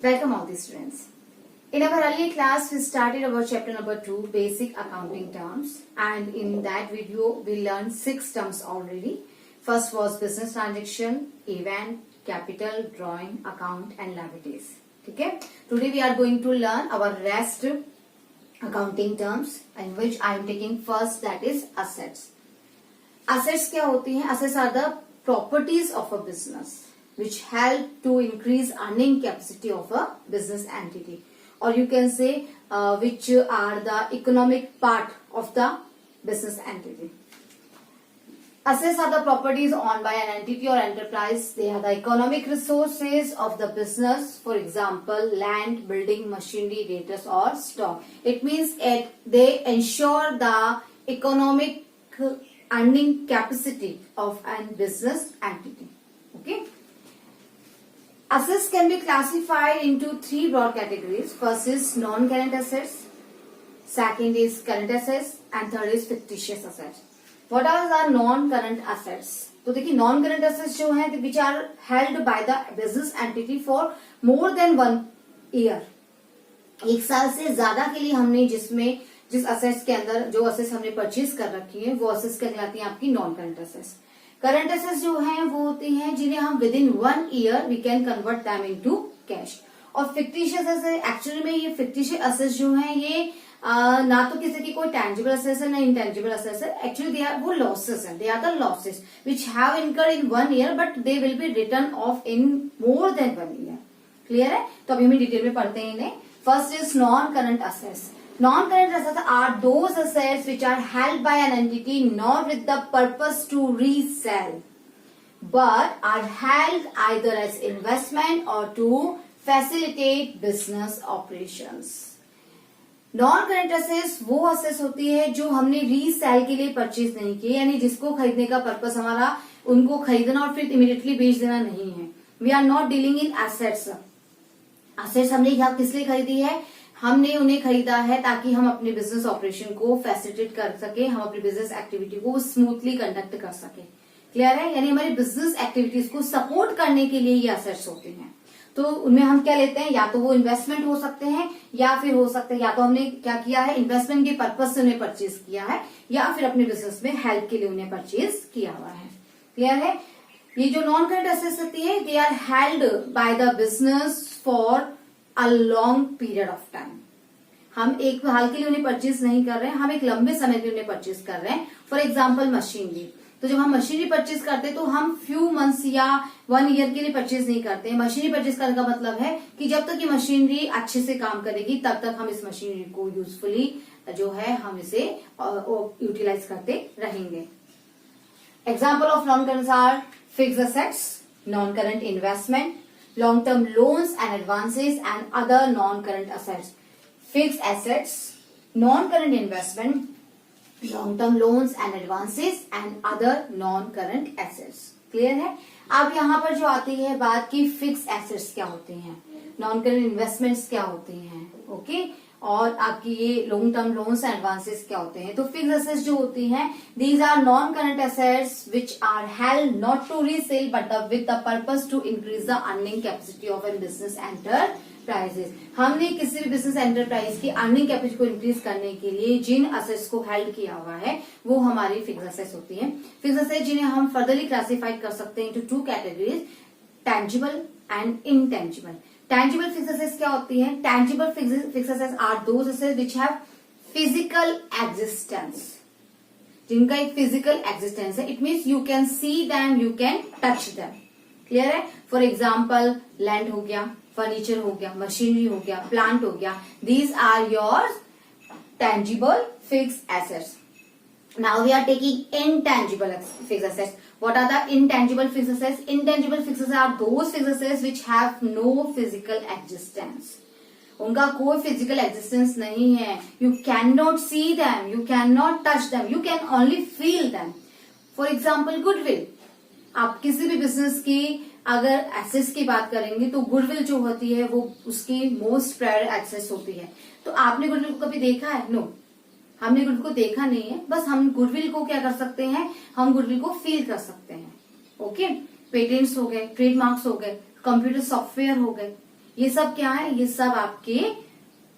Welcome all the students. In our earlier class, we started our chapter number 2, basic accounting terms, and in that video, we learned 6 terms already. First was business transaction, event, capital, drawing, account, and liabilities. Okay. Today we are going to learn our rest accounting terms, in which I am taking first, that is assets. Assets क्या होती हैं? Assets are the properties of a business which help to increase earning capacity of a business entity, or you can say which are the economic part of the business entity. Assets are the properties owned by an entity or enterprise. They are the economic resources of the business. For example, land, building, machinery, data, or stock. It means they ensure the economic earning capacity of a business entity. Okay. Assets can be classified into 3 broad categories. First is non-current assets, second is current assets, and third is fictitious assets. What are the non-current assets? तो देखिए non-current assets जो हैं which are held by the business entity for more than 1 year. 1 साल से ज्यादा के लिए हमने जिस assets के अंदर जो assets हमने purchase कर रखी है वो assets कहलाती हैं आपकी non-current assets. करंट एसेट्स जो हैं वो होती हैं जिन्हें हम within 1 year we can convert them into cash. और फिक्टिशियस एसेट्स, एक्चुअली में ये फिक्टिशियस एसेट्स जो हैं ये ना तो किसी की कोई टेंजिबल एसेट्स है ना इंटेंजिबल एसेट्स है. एक्चुअली दे आर वो लॉसेस हैं, they are the losses which have incurred in 1 year but they will be return of in more than 1 year. Clear है? तो अभी हम डिटेल में पढ़ते हैं इन्हें. First is non current assets. Non-current assets are those assets which are held by an entity not with the purpose to resell, but are held either as investment or to facilitate business operations. Non-current assets वो assets होती है जो हमने resale के लिए purchase नहीं की, यानी जिसको खरीदने का पर्पस हमारा उनको खरीदना और फिर इमीडिएटली बेच देना नहीं है. We are not dealing in assets. Assets हमने यहाँ किस लिए खरीदी है? हमने उन्हें खरीदा है ताकि हम अपने बिजनेस ऑपरेशन को फैसिलिटेट कर सके, हम अपनी बिजनेस एक्टिविटी को स्मूथली कंडक्ट कर सके. क्लियर है? यानी हमारी बिजनेस एक्टिविटीज को सपोर्ट करने के लिए ये एसेट्स होते हैं. तो उनमें हम क्या लेते हैं? या तो वो इन्वेस्टमेंट हो सकते हैं या फिर हो सकते हैं या तो हमने क्या किया है इन्वेस्टमेंट के पर्पज से उन्हें परचेज किया है या फिर अपने बिजनेस में हेल्प के लिए उन्हें परचेज किया हुआ है. क्लियर है? ये जो नॉन करंट एसेट्स होती है they are held by the business for a long period of time. हम एक हाल के लिए उन्हें परचेज नहीं कर रहे हैं, हम एक लंबे समय के लिए उन्हें परचेज कर रहे हैं. For example machinery. तो जब हम मशीनरी परचेज करते हैं तो हम फ्यू मंथ्स या 1 ईयर के लिए परचेज नहीं करते हैं. मशीनरी परचेज करने का मतलब है कि जब तक ये मशीनरी अच्छे से काम करेगी तब तक हम इस मशीनरी को यूजफुली जो है हम इसे यूटिलाइज करते रहेंगे. Example of non current or fixed assets, non current investment, long-term loans and advances, and other non-current assets. Fixed assets, non-current investment, long-term loans and advances, and other non-current assets. Clear है? अब यहाँ पर जो आती है बात की fixed assets क्या होती हैं, non-current investments क्या होती हैं, ओके, और आपकी ये long term loans and advances क्या होते हैं. तो फिक्स्ड एसेट्स जो होती हैं these are non current assets which are held not to resale but with the purpose to increase the earning capacity of an business enterprises. हमने किसी भी बिजनेस एंटरप्राइज की अर्निंग कैपेसिटी को इंक्रीज करने के लिए जिन एसेट्स को हेल्ड किया हुआ है वो हमारी फिक्स्ड एसेट्स होती हैं. फिक्स्ड एसेट्स जिन्हें हम फर्दरली क्लासिफाई कर सकते हैं into 2 categories, tangible and intangible. Tangible fixed assets क्या होती हैं? Tangible fixed assets are those assets which have physical existence. जिनका एक physical existence है. It means you can see them, you can touch them. Clear है? For example, land हो गया, furniture हो गया, machinery हो गया, plant हो गया. These are your tangible fixed assets. Now we are taking intangible fixed assets. What are the intangible fixed assets? Intangible fixed assets are those fixed assets which have no physical existence. उनका कोई physical existence नहीं है. You cannot see them, you cannot touch them, you can only feel them. For example, goodwill. आप किसी भी business की अगर assets की बात करेंगे तो goodwill जो होती है वो उसकी most prior access होती है. तो आपने goodwill को कभी देखा है? No. हमने गुडविल को देखा नहीं है, बस हम गुडविल को क्या कर सकते हैं, हम गुडविल को फील कर सकते हैं. ओके, पेटेंट्स हो गए, ट्रेडमार्क्स हो गए, कंप्यूटर सॉफ्टवेयर हो गए, ये सब क्या है, ये सब आपके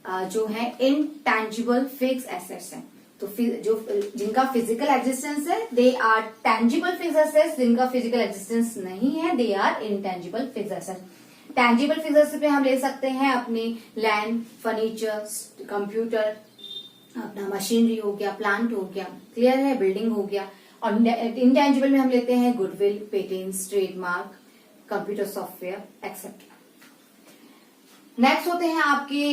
जो है इनटैंजिबल फिक्स एसेट्स हैं। तो जो जिनका फिजिकल एग्जिस्टेंस है they are tangible fix assets, जिनका फिजिकल एग्जिस्टेंस नहीं है they are intangible fix assets. Tangible fix assets में हम ले सकते हैं अपनी लैंड, फर्नीचर, कंप्यूटर, अपना मशीनरी हो गया, प्लांट हो गया, क्लियर है, बिल्डिंग हो गया। और इनटैंजिबल में हम लेते हैं goodwill, patents, trademark, computer software etcetera. Next होते हैं आपके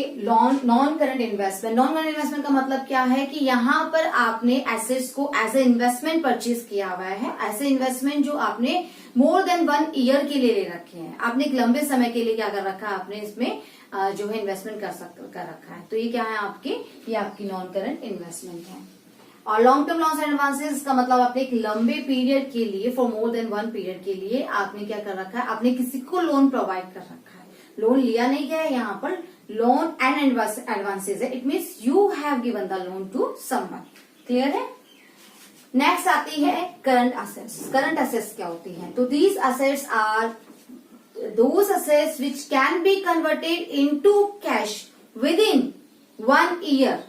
non current investment. Non current investment का मतलब क्या है कि यहाँ पर आपने एसेट्स को एज ए इन्वेस्टमेंट परचेज किया हुआ है। ऐसे इन्वेस्टमेंट जो आपने मोर देन 1 ईयर के लिए ले रखे हैं, आपने एक लंबे समय के लिए क्या कर रखा है, आपने इसमें जो है इन्वेस्टमेंट कर रखा है। तो ये क्या है आपके, ये आपकी नॉन करंट इन्वेस्टमेंट है। और long term loans and advances का मतलब आपने एक लंबे पीरियड के लिए, फॉर मोर देन 1 पीरियड के लिए आपने क्या कर रखा है, आपने किसी को लोन प्रोवाइड कर रखा है। लोन लिया नहीं गया है, यहाँ पर लोन एंड एडवांसेस है। It means you have given the loan to someone. Clear है। नेक्स्ट आती है करंट असेट्स। करंट असेट्स क्या होती हैं, तो these assets are those assets which can be converted into cash within 1 year,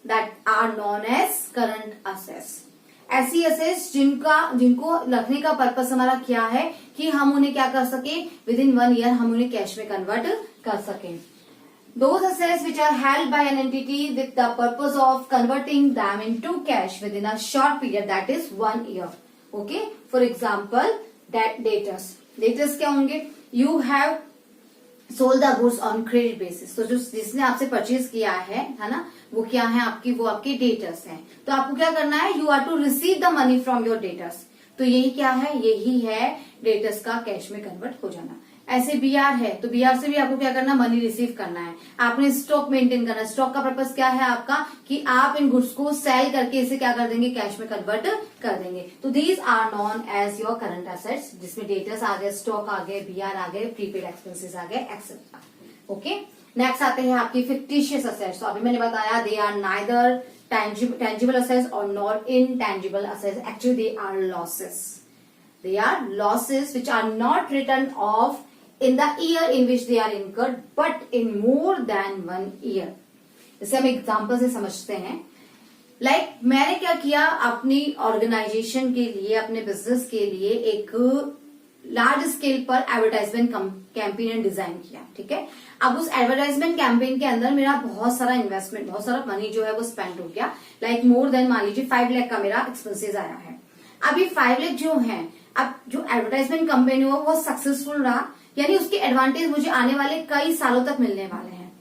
that are known as current assets. ऐसी assets जिनको रखने का पर्पस हमारा क्या है कि हम उन्हें क्या कर सके, विद इन 1 ईयर हम उन्हें कैश में कन्वर्ट कर सकें। Those assets which are held by an entity with the purpose of converting them into cash within a short period, that is 1 year. Okay. For example, debtors. Debtors क्या होंगे, you have sold the goods on credit basis. तो जो जिसने आपसे purchase किया है ना, वो क्या है आपकी, वो आपके डेटर्स हैं। तो आपको क्या करना है, you are to receive the money from your debtors. तो यही क्या है, यही है डेटर्स का कैश में कन्वर्ट हो जाना। ऐसे बीआर है, तो बीआर से भी आपको क्या करना, मनी रिसीव करना है। आपने स्टॉक मेंटेन करना है। स्टॉक का पर्पस क्या है आपका, कि आप इन गुड्स को सेल करके इसे क्या कर देंगे, कैश में कन्वर्ट कर देंगे। तो these are known as your current assets, जिसमें डेटर्स आ गए, स्टॉक आ गए, बीआर आ गए, प्रीपेड एक्सपेंसेस आ गए एक्सेट्रा। ओके। नेक्स्ट आते हैं आपकी फिक्टिशियस असेट्स। तो अभी मैंने बताया they are neither tangible assets or not intangible assets. Actually they are losses. They are losses which are not written off in the year in which they are incurred, but in more than 1 year. जैसे हम example से समझते हैं, मैंने क्या किया, अपनी organisation के लिए, अपने बिजनेस के लिए एक लार्ज स्केल पर एडवर्टाइजमेंट कैंपेन डिजाइन किया। ठीक है। अब उस एडवर्टाइजमेंट कैंपेन के अंदर मेरा बहुत सारा इन्वेस्टमेंट, बहुत सारा मनी जो है वो स्पेंड हो गया। मोर देन मान लीजिए 5 लाख का मेरा एक्सपेंसेस आया है। अब ये 5 लाख जो है, अब जो एडवर्टाइजमेंट कैंपेन हुआ वो सक्सेसफुल रहा, यानी उसके एडवांटेज मुझे आने वाले कई सालों तक मिलने वाले हैं।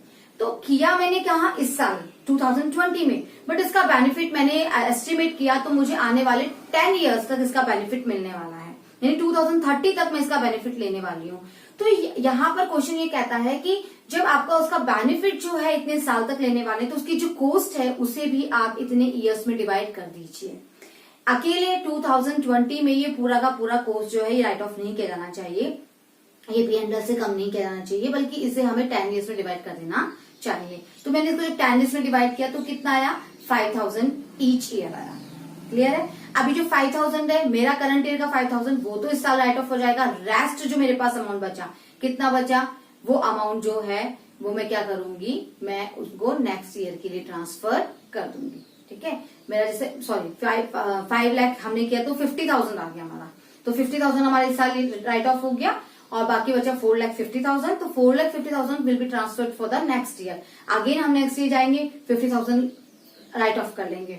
तो किया मैंने कहा इस साल 2020 में, बट इसका बेनिफिट मैंने एस्टिमेट किया तो मुझे आने वाले 10 ईयर्स तक इसका बेनिफिट मिलने वाला है, यानी 2030 तक मैं इसका बेनिफिट लेने वाली हूँ। तो यहाँ पर क्वेश्चन ये कहता है कि जब आपका उसका बेनिफिट जो है इतने साल तक लेने वाले, तो उसकी जो कॉस्ट है उसे भी आप इतने ईयर्स में डिवाइड कर दीजिए। अकेले 2020 में ये पूरा का पूरा कॉस्ट जो है ये राइट ऑफ नहीं किया जाना चाहिए, ये P&L से कम नहीं किया जाना चाहिए, बल्कि इसे हमें 10 ईयर्स में डिवाइड कर देना चाहिए। तो मैंने इसको जब 10 ईयर्स में डिवाइड किया तो कितना आया, 5000 ईच ईयर आया। क्लियर है। अभी जो 5000 है मेरा करंट ईयर का 5000, वो तो इस साल राइट ऑफ हो जाएगा। रेस्ट जो मेरे पास अमाउंट बचा, कितना बचा, वो अमाउंट जो है वो मैं क्या करूंगी, मैं उसको नेक्स्ट ईयर के लिए ट्रांसफर कर दूंगी। ठीक है। मेरा जैसे 5 लाख हमने किया तो 50,000 आ गया हमारा, तो 50,000 हमारे इस साल राइट ऑफ हो गया और बाकी बचा 4,50,000। तो 4,50,000 will be transferred for the next year. Again हम नेक्स्ट ईयर जाएंगे, 50,000 राइट ऑफ कर लेंगे,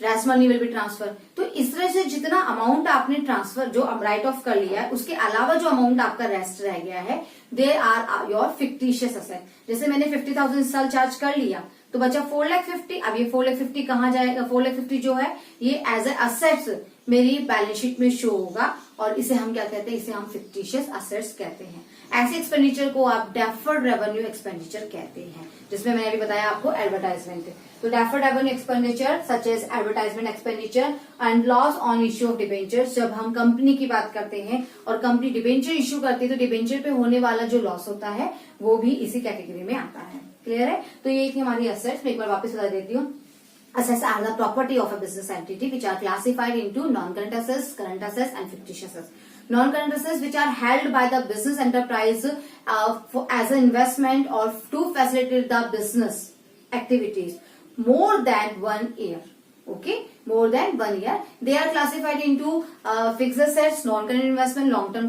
rest money will be transfer. तो इस तरह से जितना अमाउंट आपने ट्रांसफर जो राइट ऑफ कर लिया है, उसके अलावा जो अमाउंट आपका रेस्ट रह गया है, they are your fictitious asset. जैसे मैंने 50,000 इस साल चार्ज कर लिया तो बचा 4,50,000। अब ये 4,50,000 कहाँ जाएगा, 4,50,000 जो है ये एज ए असेट्स मेरी बैलेंस शीट में शो होगा, और इसे हम क्या कहते हैं, इसे हम फिक्टिशियस असेट्स कहते हैं। ऐसे एक्सपेंडिचर को आप डेफर्ड रेवेन्यू एक्सपेंडिचर कहते हैं, जिसमें मैंने अभी बताया आपको एडवर्टाइजमेंट। तो deferred revenue expenditure such as advertisement expenditure and loss on issue of debenture. जब हम कंपनी की बात करते हैं और कंपनी डिबेंचर इश्यू करती है तो डिबेंचर पे होने वाला जो लॉस होता है वो भी इसी कैटेगरी में आता है। क्लियर है। तो ये थी हमारी असेट्स। मैं एक बार वापस बता देती हूँ। Assets are the property of a business entity which are classified into non-current assets, current assets and fictitious assets. Non current assets which are held by the business enterprise as a investment और to facilitate the business activities more than 1 year. Okay, more than 1 year. They are classified into fixed assets, non-current investment, long-term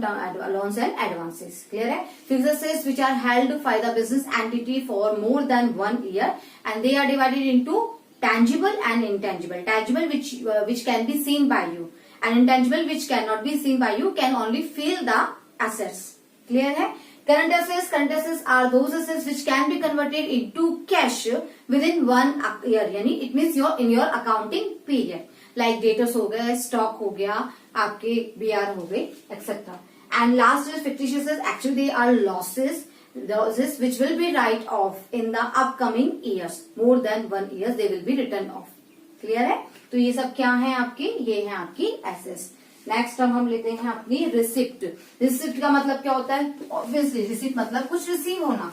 loans and advances. Clear है? Fixed assets which are held by the business entity for more than 1 year, and they are divided into tangible and intangible. Tangible which can be seen by you, and intangible which cannot be seen by you, can only feel the assets. Clear है? Current assets are those assets which can be converted into cash within 1 year. यानी it means in your accounting period. Like debtors हो गए, stock हो गया, आपके BR हो गए, etc. And last is fictitious assets. Actually they are losses which will be write off in the upcoming years. More than 1 year they will be written off. Clear है? तो ये सब क्या है आपकी? ये है आपकी assets. नेक्स्ट टर्म हम लेते हैं अपनी रिसिप्ट. रिसिप्ट का मतलब क्या होता है? ऑब्वियसली रिसिप्ट मतलब कुछ रिसीव होना.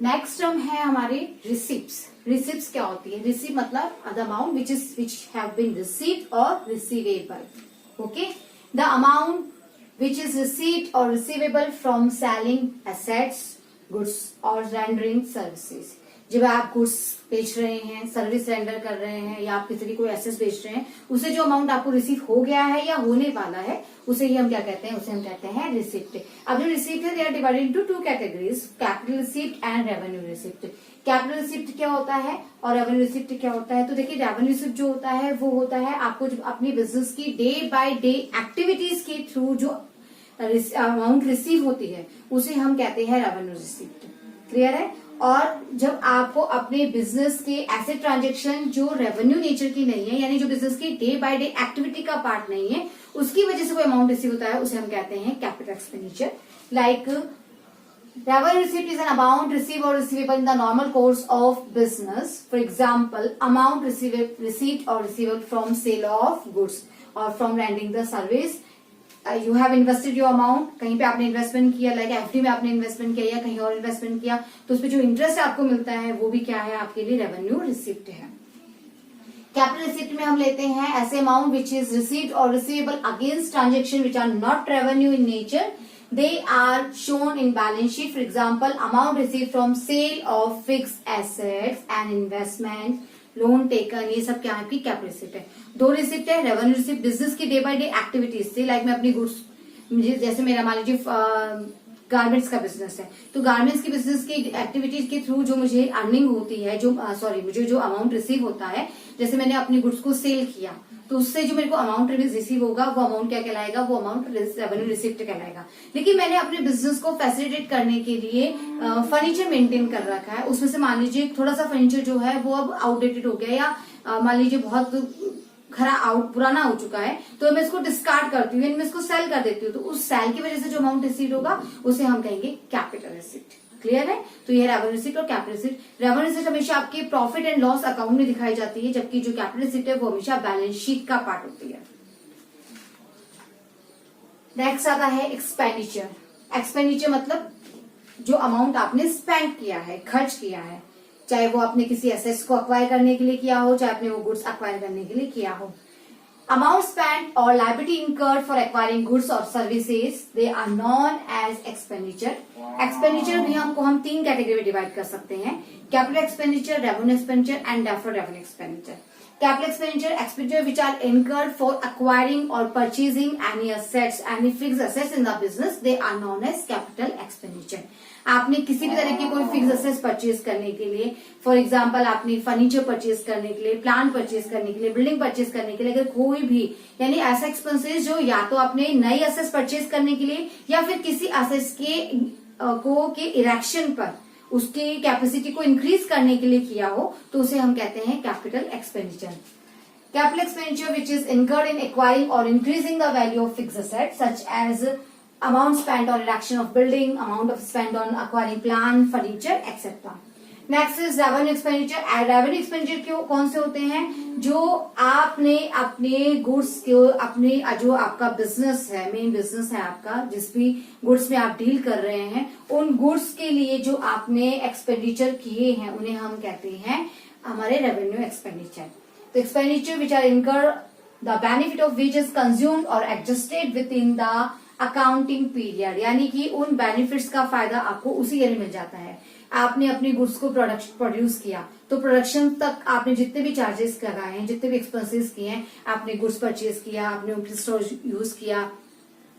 नेक्स्ट टर्म है हमारी रिसिप्ट्स. रिसिप्ट्स क्या होती है? रिसिप्ट मतलब the amount which have been received और receivable. Okay, the amount which is received और receivable from selling assets, goods और रेंडरिंग सर्विसेज. जब आप गुड्स बेच रहे हैं, सर्विस रेंडर कर रहे हैं, या आप किसी की कोई एसेट्स बेच रहे हैं, उसे जो अमाउंट आपको रिसीव हो गया है या होने वाला है, उसे ही हम क्या कहते हैं? उसे हम कहते हैं रिसिप्ट. अब जो रिसिप्ट है, they are divided into 2 categories, capital receipt and revenue receipt. Capital receipt क्या होता है और रेवेन्यू रिसिप्ट क्या होता है? तो देखिए, रेवेन्यू रिसिप्ट जो होता है वो होता है आपको जो अपनी बिजनेस की डे बाय डे एक्टिविटीज के थ्रू जो अमाउंट रिसीव होती है, उसे हम कहते हैं रेवेन्यू रिसिप्ट. क्लियर है? और जब आपको अपने बिजनेस के ऐसे ट्रांजेक्शन जो रेवेन्यू नेचर की नहीं है, यानी जो बिजनेस की डे बाय डे एक्टिविटी का पार्ट नहीं है, उसकी वजह से कोई अमाउंट रिसीव होता है, उसे हम कहते हैं capital expenditure. Like revenue receipt is an amount receive और receivable in the normal course of business. For example, amount received और receivable from sale of goods और from rendering the service. You have invested your amount, कहीं पे आपने investment किया, like FD में आपने investment किया या कहीं और इन्वेस्टमेंट किया, तो उसपे जो इंटरेस्ट आपको मिलता है वो भी क्या है? आपके लिए रेवेन्यू रिसिप्ट है. कैपिटल रिसिप्ट में हम लेते हैं ऐसे अमाउंट विच इज रिसीव्ड और receivable against transaction which are not revenue in nature. They are shown in balance sheet. For example, amount receive from sale of fixed assets and investment, loan taken, ये सब क्या है? आपकी capital receipt है. 2 receipt है. Revenue receipt business की day by day activities से, like मैं अपनी गुड्स, जैसे मेरा मान लीजिए गारमेंट्स का बिजनेस है, तो गारमेंट्स की बिजनेस की एक्टिविटीज के थ्रू जो मुझे अर्निंग होती है, जो मुझे जो अमाउंट रिसीव होता है, जैसे मैंने अपनी गुड्स को सेल किया, तो उससे जो मेरे को अमाउंट रिसीव होगा, वो अमाउंट क्या कहलाएगा? वो अमाउंट रेवेन्यू रिसिप्ट कहलाएगा. लेकिन मैंने अपने बिजनेस को फैसिलिटेट करने के लिए फर्नीचर मेंटेन कर रखा है, उसमें से मान लीजिए थोड़ा सा फर्नीचर जो है वो अब आउटडेटेड हो गया, या मान लीजिए बहुत पुराना हो चुका है, तो मैं इसको डिस्कार्ड करती हूँ, मैं इसको सेल कर देती हूँ, तो उस सेल की वजह से जो अमाउंट रिसीव होगा उसे हम कहेंगे कैपिटल रिसिप्ट. क्लियर है? तो ये रेवेन्यू रिसिप्ट और कैपिटल रिसिप्ट. रेवेन्यू रिसिप्ट हमेशा आपके प्रॉफिट एंड लॉस अकाउंट में दिखाई जाती है, जबकि जो कैपिटल रिसिप्ट है वो हमेशा बैलेंस शीट का पार्ट होती है. नेक्स्ट आता है एक्सपेंडिचर. एक्सपेंडिचर मतलब जो अमाउंट आपने स्पेंड किया है, खर्च किया है, चाहे वो आपने किसी एसेट्स को अक्वायर करने के लिए किया हो, चाहे आपने वो गुड्स अक्वायर करने के लिए किया हो. अमाउंट स्पेंड और liability incurred for acquiring goods और services, they are known as expenditure. Expenditure भी हम 3 कैटेगरी में डिवाइड कर सकते हैं: capital expenditure, revenue expenditure and deferred revenue expenditure. Capital expenditure which are incurred for acquiring or purchasing any assets, any fixed assets in the business, they are known as capital expenditure. आपने किसी भी तरह की कोई fix assets purchase करने के लिए, for example आपने फर्नीचर परचेज करने के लिए, प्लांट परचेज करने के लिए, बिल्डिंग परचेज करने के लिए, अगर कोई भी यानी ऐसा एक्सपेंसेस जो या तो आपने नई एसेट्स परचेज करने के लिए या फिर किसी एसेट्स के इरेक्शन पर उसकी कैपेसिटी को इंक्रीज करने के लिए किया हो, तो उसे हम कहते हैं capital expenditure. Capital expenditure which is incurred in acquiring और increasing the value of fixed assets such as amount spend on erection of building, amount of spend on acquiring plant, furniture etcetera. Next is revenue expenditure. Revenue expenditure कौन से होते हैं? जो आपने अपने goods को, अपने जो आपका बिजनेस है, मेन बिजनेस है आपका, जिस भी गुड्स में आप डील कर रहे हैं, उन गुड्स के लिए जो आपने एक्सपेंडिचर किए हैं उन्हें हम कहते हैं हमारे रेवेन्यू एक्सपेंडिचर. तो expenditure which are incur the benefit of which is consumed और adjusted within the accounting period, यानी कि उन बेनिफिट्स का फायदा आपको उसी ईयर में मिल जाता है। आपने अपनी गुड्स को प्रोड्यूस किया तो प्रोडक्शन तक आपने जितने भी चार्जेस लगाए हैं, जितने भी एक्सपेंसेस किए हैं, आपने गुड्स परचेज किया, आपने उनकी स्टोर यूज किया,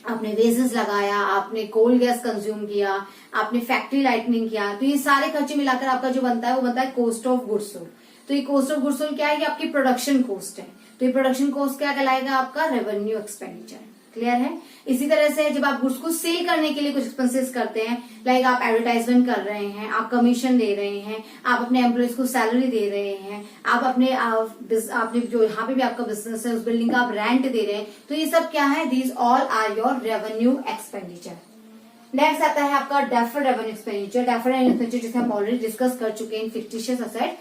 आपने वेजेस लगाया, आपने कोल गैस कंज्यूम किया, आपने फैक्ट्री लाइटनिंग किया, तो ये सारे खर्चे मिलाकर आपका जो बनता है वो बनता है कॉस्ट ऑफ गुड्स सोल्ड। तो ये कॉस्ट ऑफ गुड्स सोल्ड क्या है? ये आपकी प्रोडक्शन कॉस्ट है। तो ये प्रोडक्शन कॉस्ट क्या कहलाएगा? आपका रेवेन्यू एक्सपेंडिचर। क्लियर है? इसी तरह से जब आप गुड्स को सेल करने के लिए कुछ एक्सपेंसेस करते हैं, लाइक आप एडवर्टाइजमेंट कर रहे हैं, आप कमीशन दे रहे हैं, आप अपने एम्प्लॉयज को सैलरी दे रहे हैं, आप अपने आपने जो यहाँ पे भी आपका बिजनेस है उस बिल्डिंग का आप रेंट दे रहे हैं, तो ये सब क्या है? These all are your revenue expenditure. Next आता है आपका deferred revenue expenditure. Deferred revenue expenditure जिसे हम ऑलरेडी डिस्कस कर चुके हैं in fictitious asset.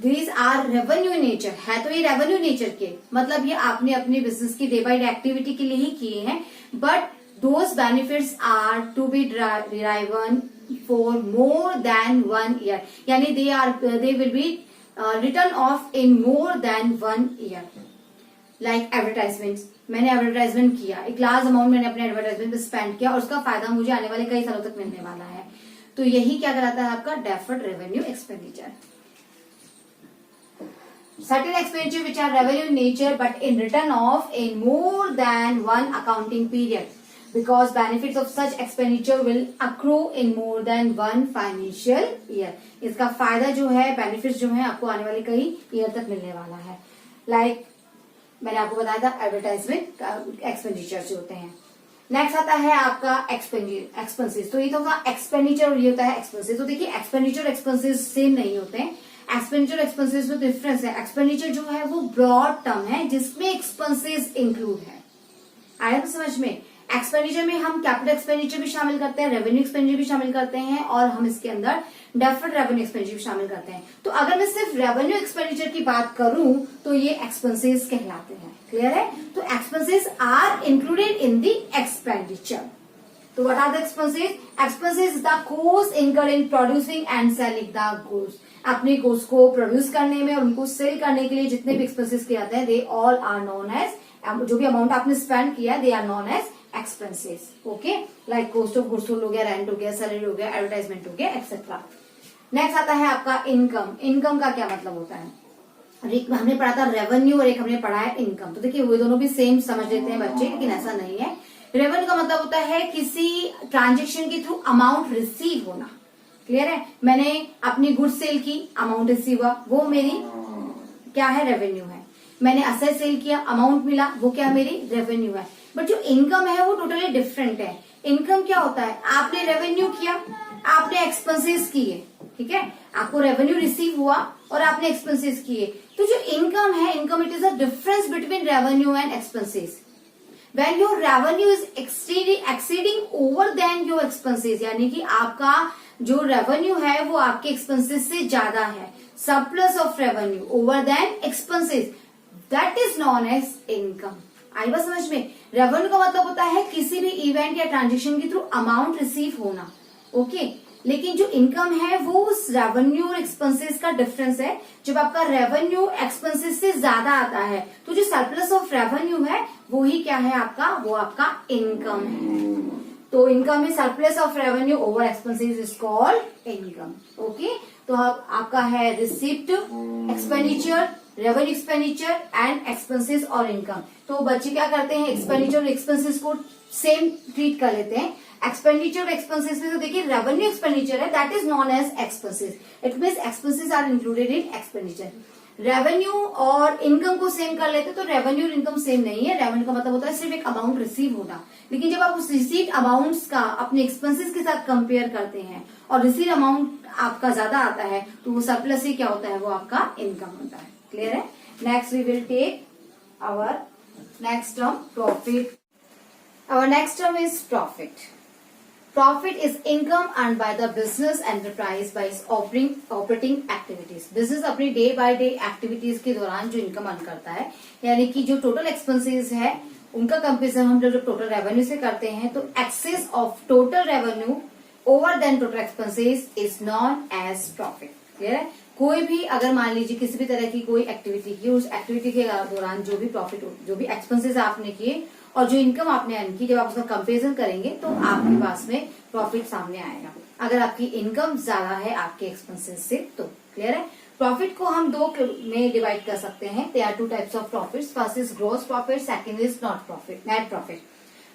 These are revenue nature है, तो ये रेवेन्यू नेचर के मतलब ये आपने अपने बिजनेस की डे बाय डे एक्टिविटी के लिए ही किए हैं, but those benefits are to be derived for more than 1 year, यानी they will be return of in more than 1 year. Like advertisement, मैंने एडवर्टाइजमेंट किया, एक लार्ज अमाउंट मैंने अपने एडवर्टाइजमेंट पे स्पेंड किया और उसका फायदा मुझे आने वाले कई सालों तक मिलने वाला है, तो यही क्या कहलाता है? आपका deferred revenue expenditure. Certain expenditure which are revenue in nature but in return of in more than one accounting period, because benefits of such expenditure will accrue in more than one financial year. इसका फायदा जो है, benefits जो है आपको आने वाले कई ईयर तक मिलने वाला है। लाइक मैंने आपको बताया था एडवर्टाइजमेंट एक्सपेंडिचर जो होते हैं। नेक्स्ट आता है आपका एक्सपेंसेस। तो ये तो होगा एक्सपेंडिचर और ये होता है एक्सपेंसेस। तो देखिए एक्सपेंडिचर और एक्सपेंसेस सेम नहीं होते हैं। एक्सपेंडिचर एक्सपेंसेस में डिफरेंस है। एक्सपेंडिचर जो है वो ब्रॉड टर्म है जिसमें एक्सपेंसेस इंक्लूड है। आया तो समझ में? एक्सपेंडिचर में हम कैपिटल एक्सपेंडिचर भी शामिल करते हैं, रेवेन्यू एक्सपेंडिचर भी शामिल करते हैं और हम इसके अंदर डेफर्ड रेवेन्यू एक्सपेंडिचर भी शामिल करते हैं। तो अगर मैं सिर्फ रेवेन्यू एक्सपेंडिचर की बात करूं तो ये एक्सपेंसेस कहलाते हैं। क्लियर है? तो expenses are included in the expenditure. तो what are the expenses? Expenses the cost incurred in producing and selling the goods. अपने गुड्स को प्रोड्यूस करने में और उनको सेल करने के लिए जितने भी एक्सपेंसेस किए जाते हैं, they all are known as, जो भी अमाउंट आपने स्पेंड किया they are known as expenses. Okay, like cost of goods हो गया, रेंट हो गया, सैलरी हो गया, एडवर्टाइजमेंट हो गया, एक्सेट्रा। नेक्स्ट आता है आपका इनकम। इनकम का क्या मतलब होता है? हमने पढ़ा था रेवेन्यू और एक हमने पढ़ा है इनकम। तो देखिए वो दोनों भी सेम समझ लेते हैं बच्चे, लेकिन ऐसा नहीं है। रेवेन्यू का मतलब होता है किसी ट्रांजेक्शन के थ्रू अमाउंट रिसीव होना। क्लियर है? मैंने अपनी गुड्स सेल की, अमाउंट रिसीव हुआ, वो मेरी क्या है? रेवेन्यू है। मैंने असेट सेल किया, अमाउंट मिला, वो क्या मेरी रेवेन्यू है। बट जो इनकम है वो टोटली डिफरेंट है। इनकम क्या होता है? आपने रेवेन्यू किया, आपने एक्सपेंसेस किए, ठीक है, आपको रेवेन्यू रिसीव हुआ और आपने एक्सपेंसेस किए। तो जो इनकम है, income it is a difference between revenue and expenses. When your revenue is exceeding over than your expenses, यानी कि आपका जो रेवेन्यू है वो आपके एक्सपेंसेस से ज्यादा है, surplus of revenue over then expenses, that is known as income. आई बात समझ में? रेवेन्यू का मतलब होता है किसी भी इवेंट या ट्रांजेक्शन के थ्रू अमाउंट रिसीव होना। ओके, लेकिन जो इनकम है वो उस रेवेन्यू और एक्सपेंसेस का डिफरेंस है। जब आपका रेवेन्यू एक्सपेंसेस से ज्यादा आता है तो जो सरप्लस ऑफ रेवेन्यू है वो ही क्या है आपका? वो आपका इनकम है। तो इनकम में surplus of revenue over expenses is called income. Okay, तो आपका है receipt, expenditure, revenue expenditure and expenses और इनकम। तो बच्चे क्या करते हैं? एक्सपेंडिचर और एक्सपेंसेस को सेम ट्रीट कर लेते हैं। एक्सपेंडिचर और एक्सपेंसेस में तो देखिए रेवेन्यू एक्सपेंडिचर है, that is known as expenses. It means expenses are included in expenditure. Revenue और इनकम को सेम कर लेते तो रेवेन्यू और इनकम सेम नहीं है। रेवेन्यू का मतलब होता है सिर्फ एक अमाउंट रिसीव होना, लेकिन जब आप उस रिसीव अमाउंट्स का अपने एक्सपेंसेस के साथ कंपेयर करते हैं और रिसीव अमाउंट आपका ज्यादा आता है तो वो सरप्लस ही क्या होता है? वो आपका इनकम होता है। क्लियर है? Next we will take our next term profit. Our next term is profit. Profit is income earned by the business enterprise by its operating activities. Business अपनी डे बाय डे एक्टिविटीज के दौरान जो income earn करता है, यानी कि जो total expenses है उनका कंपेरिजन हम जब टोटल रेवेन्यू से करते हैं तो excess of total revenue over then total expenses is known as profit. Clear है? कोई भी अगर मान लीजिए किसी भी तरह की कोई एक्टिविटी की, उस एक्टिविटी के दौरान जो भी प्रॉफिट, जो भी एक्सपेंसेस आपने किए और जो इनकम आपने अर्न की, जब आप उसका कंपेरिजन करेंगे तो आपके पास में प्रॉफिट सामने आएगा। अगर आपकी इनकम ज्यादा है आपके एक्सपेंसेस से तो। क्लियर है? प्रॉफिट को हम दो में डिवाइड कर सकते हैं। There are two types of profits. First is gross profit, second is net profit.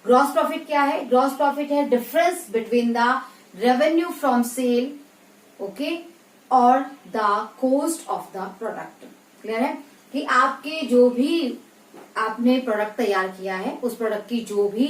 Gross profit क्या है? ग्रॉस प्रॉफिट है difference between the revenue from sale, okay, और the cost of the product. Clear है? कि आपके जो भी आपने प्रोडक्ट तैयार किया है, उस प्रोडक्ट की जो भी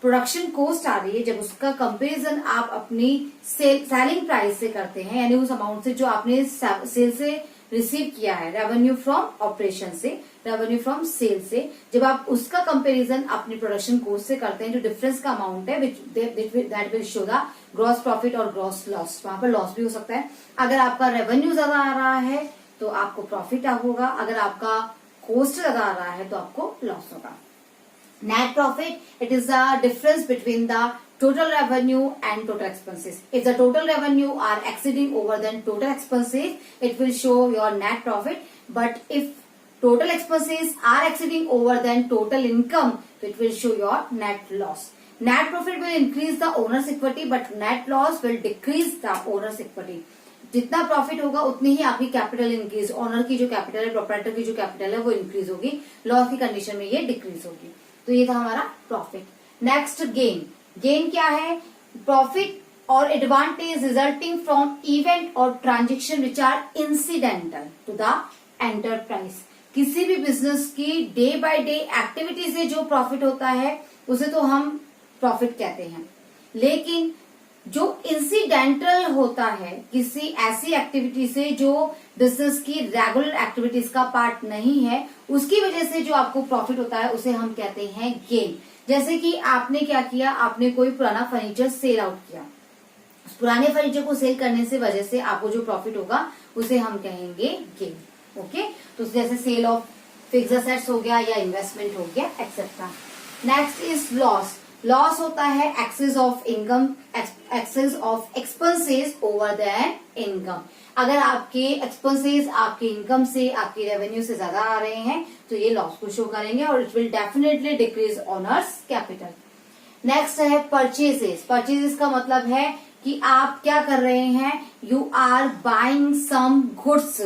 प्रोडक्शन कॉस्ट आ रही है, जब उसका कंपैरिजन आप अपनी सेलिंग प्राइस से करते हैं, यानी उस अमाउंट से जो आपने सेल से रिसीव किया है, रेवेन्यू फ्रॉम ऑपरेशन से, रेवेन्यू फ्रॉम सेल से, जब आप उसका कंपैरिजन अपनी प्रोडक्शन कॉस्ट से करते हैं, जो डिफरेंस का अमाउंट है that will show the gross profit और ग्रॉस लॉस। वहां पर लॉस भी हो सकता है। अगर आपका रेवेन्यू ज्यादा आ रहा है तो आपको प्रॉफिट होगा, अगर आपका कॉस्ट ज्यादा आ रहा है तो आपको लॉस होगा। Net profit, it is the difference between the total revenue and total expenses. If the total revenue are exceeding over than total expenses, it will show your net profit. But if total expenses are exceeding over than total income, it will show your net loss. Net profit will increase the owner's equity, but net loss will decrease the owner's equity. जितना profit होगा उतनी ही आपकी capital increase, owner की जो capital है, proprietor की जो capital है वो इंक्रीज होगी, लॉस की कंडीशन में ये डिक्रीज होगी। तो ये था हमारा प्रॉफिट। Next gain. गेन क्या है? Profit or advantage resulting from event or transaction which are incidental to the enterprise. किसी भी बिजनेस की डे बाय डे एक्टिविटी से जो प्रॉफिट होता है उसे तो हम प्रॉफिट कहते हैं, लेकिन जो इंसिडेंटल होता है किसी ऐसी एक्टिविटी से जो बिजनेस की रेगुलर एक्टिविटीज का पार्ट नहीं है, उसकी वजह से जो आपको प्रॉफिट होता है उसे हम कहते हैं गेन। जैसे कि आपने क्या किया, आपने कोई पुराना फर्नीचर सेल आउट किया, उस पुराने फर्नीचर को सेल करने से वजह से आपको जो प्रॉफिट होगा उसे हम कहेंगे गेन। ओके, तो जैसे सेल ऑफ फिक्स्ड एसेट्स हो गया या इन्वेस्टमेंट हो गया etcetera. Next is loss. Loss होता है excess of income, excess of expenses over then income. अगर आपके एक्सपेंसेस आपकी इनकम से, आपकी रेवेन्यू से ज्यादा आ रहे हैं तो ये लॉस को शो करेंगे और it will definitely decrease owners capital. Next है परचेजेस। परचेजेस का मतलब है कि आप क्या कर रहे हैं, you are buying some goods,